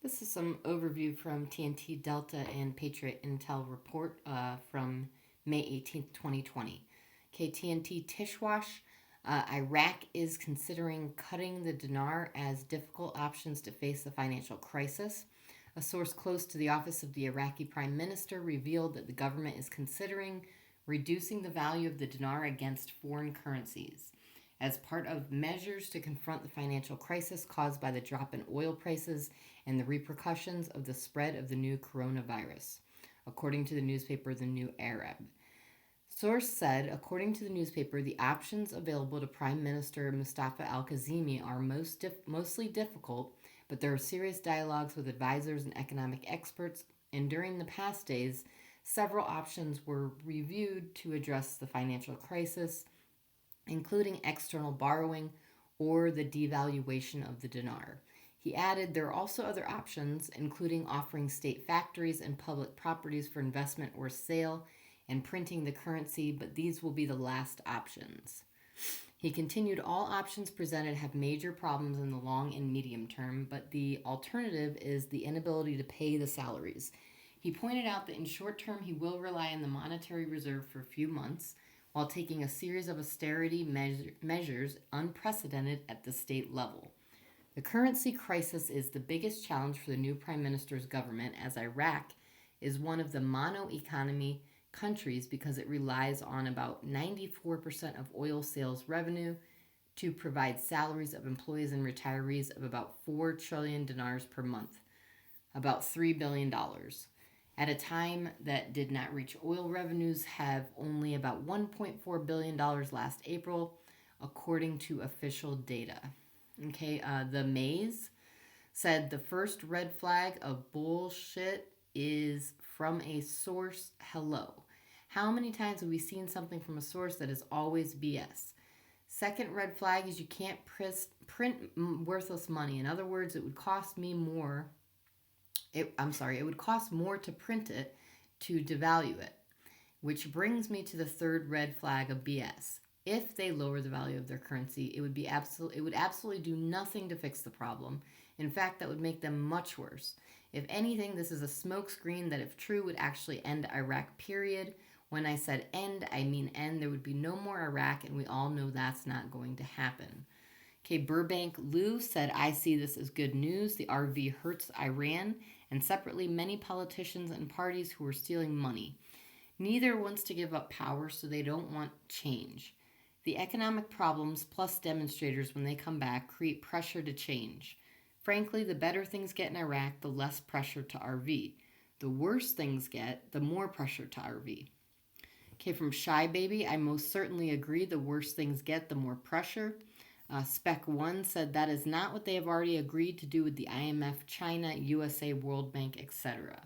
This is some overview from TNT Delta and Patriot Intel report from May 18th, 2020. Okay, TNT Tishwash. Iraq is considering cutting the dinar as difficult options to face the financial crisis. A source close to the office of the Iraqi Prime Minister revealed that the government is considering reducing the value of the dinar against foreign currencies as part of measures to confront the financial crisis caused by the drop in oil prices and the repercussions of the spread of the new coronavirus, according to the newspaper The New Arab. Source said, according to the newspaper, the options available to Prime Minister Mustafa al Kazimi are mostly difficult, but there are serious dialogues with advisors and economic experts, and during the past days, several options were reviewed to address the financial crisis, including external borrowing or the devaluation of the dinar. He added there are also other options, including offering state factories and public properties for investment or sale and printing the currency, but these will be the last options. He continued, all options presented have major problems in the long and medium term, but the alternative is the inability to pay the salaries. He pointed out that in short term he will rely on the monetary reserve for a few months while taking a series of austerity measures unprecedented at the state level. The currency crisis is the biggest challenge for the new prime minister's government, as Iraq is one of the mono economy countries because it relies on about 94% of oil sales revenue to provide salaries of employees and retirees of about 4 trillion dinars per month, about $3 billion. At a time that did not reach oil revenues, have only about $1.4 billion last April, according to official data. Okay, the Maze said the first red flag of bullshit is from a source. Hello. How many times have we seen something from a source that is always BS? Second red flag is you can't print worthless money. In other words, it would cost me more. It would cost more to print it to devalue it, which brings me to the third red flag of BS. If they lower the value of their currency, it would absolutely do nothing to fix the problem. In fact, that would make them much worse. If anything, this is a smokescreen that, if true, would actually end Iraq, period. When I said end, I mean end. There would be no more Iraq, and we all know that's not going to happen. Okay, Burbank Lou said, I see this as good news. The RV hurts Iran, and separately, many politicians and parties who are stealing money. Neither wants to give up power, so they don't want change. The economic problems plus demonstrators, when they come back, create pressure to change. Frankly, the better things get in Iraq, the less pressure to RV. The worse things get, the more pressure to RV. Okay, from Shy Baby, I most certainly agree. The worse things get, the more pressure. Spec 1 said that is not what they have already agreed to do with the IMF, China, USA, World Bank, etc.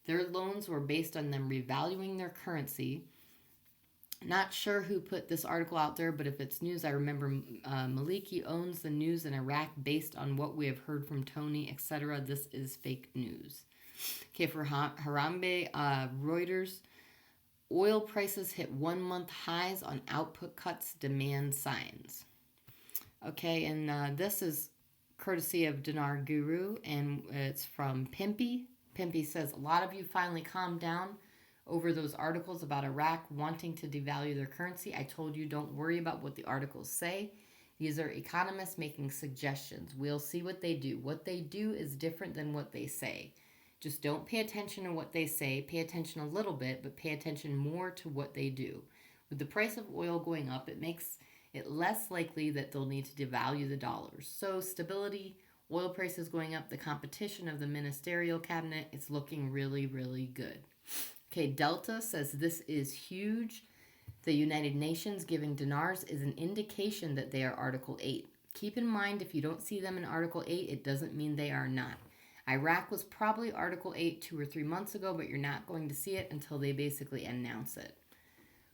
Their loans were based on them revaluing their currency. Not sure who put this article out there, but if it's news, I remember Maliki owns the news in Iraq based on what we have heard from Tony, etc. This is fake news. Okay, for Harambe, Reuters, oil prices hit 1 month highs on output cuts, demand signs. Okay, and this is courtesy of Dinar Guru, and it's from Pimpy. Pimpy says, a lot of you finally calmed down over those articles about Iraq wanting to devalue their currency. I told you don't worry about what the articles say. These are economists making suggestions. We'll see what they do. What they do is different than what they say. Just don't pay attention to what they say. Pay attention a little bit, but pay attention more to what they do. With the price of oil going up, it makes it less likely that they'll need to devalue the dollars. So stability, oil prices going up, the competition of the ministerial cabinet, it's looking really, really good. Okay, Delta says this is huge. The United Nations giving dinars is an indication that they are Article 8. Keep in mind, if you don't see them in Article 8, it doesn't mean they are not. Iraq was probably Article 8 2 or 3 months ago, but you're not going to see it until they basically announce it.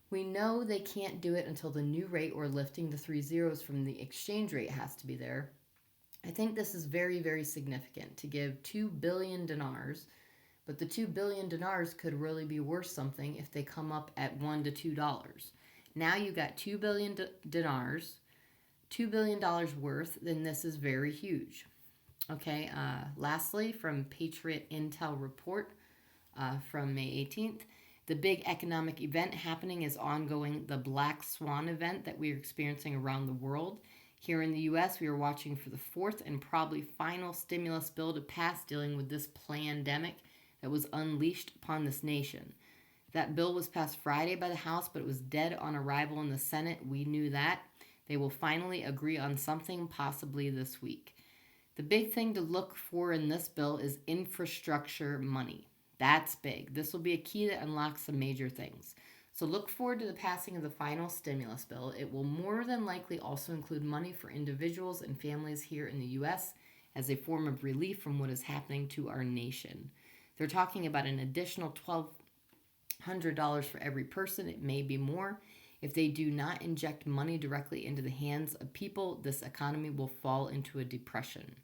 We know they can't do it until the new rate or lifting the 3 zeros from the exchange rate has to be there. I think this is very, very significant to give 2 billion dinars, but the 2 billion dinars could really be worth something if they come up at $1 to $2. Now you got 2 billion dinars, $2 billion worth, then this is very huge. Okay, lastly, from Patriot Intel Report from May 18th, the big economic event happening is ongoing, the Black Swan event that we are experiencing around the world. Here in the US, we are watching for the fourth and probably final stimulus bill to pass dealing with this pandemic that was unleashed upon this nation. That bill was passed Friday by the House, but it was dead on arrival in the Senate. We knew that. They will finally agree on something possibly this week. The big thing to look for in this bill is infrastructure money. That's big. This will be a key that unlocks some major things. So look forward to the passing of the final stimulus bill. It will more than likely also include money for individuals and families here in the US as a form of relief from what is happening to our nation. They're talking about an additional $1,200 for every person. It may be more. If they do not inject money directly into the hands of people, this economy will fall into a depression.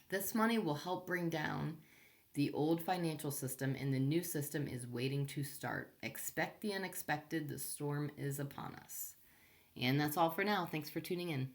This money will help bring down the old financial system, and the new system is waiting to start. Expect the unexpected. The storm is upon us. And that's all for now. Thanks for tuning in.